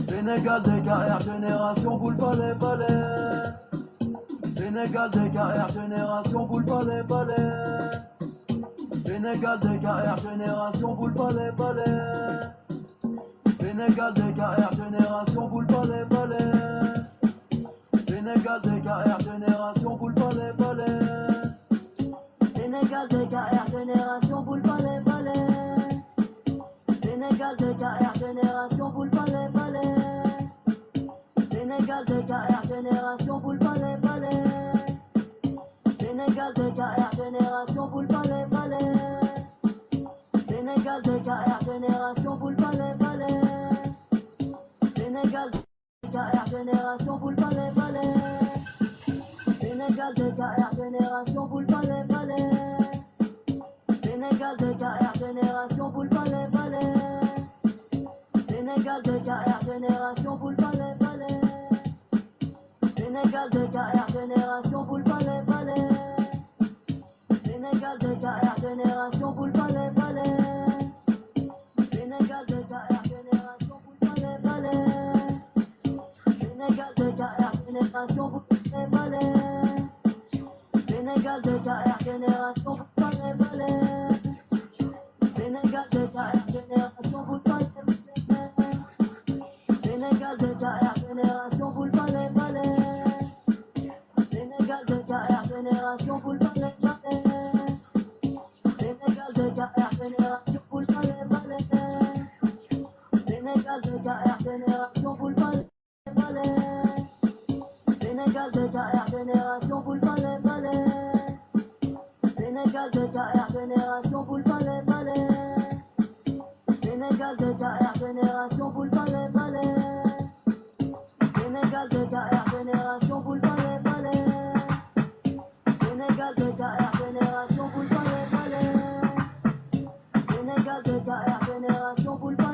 Sénégal DKR, génération boule palais palais. Sénégal DKR, génération boule palais palais. Sénégal DKR, génération boule palais palais. Sénégal DKR, génération boule palais palais. Sénégal DKR, génération boule palais palais. Sénégal DKR, génération boule palais palais. Sénégal DKR, génération boule palais palais. Sénégal DKR, génération boule palais palais. Sénégal DKR, génération boule palais palais. Sénégal DKR, génération boule palais palais. Sénégal DKR, génération boule palais palais. Sénégal DKR, génération boule palais palais. Sénégal DKR, génération boule palais palais. Sénégal DKR, génération boule palais palais. Sénégal DKR, génération boule palais palais. Sénégal DKR, génération boule palais palais. Sénégal DKR, génération boule palais palais. Sénégal DKR, génération boule palais palais. Sénégal DKR, génération boule palais palais. Sénégal DKR, génération boule palais palais. Sénégal DKR, génération boule palais palais. Sénégal DKR, génération boule palais palais. Sénégal DKR, génération boule palais palais. Sénégal DKR, génération boule palais palais. Sénégal DKR, génération boule palais palais. Sénégal DKR, génération boule palais palais. Sénégal DKR, génération boule palais palais. Sénégal DKR, génération boule palais palais. Sénégal DKR, génération boule palais palais. Sénégal DKR, génération boule palais palais.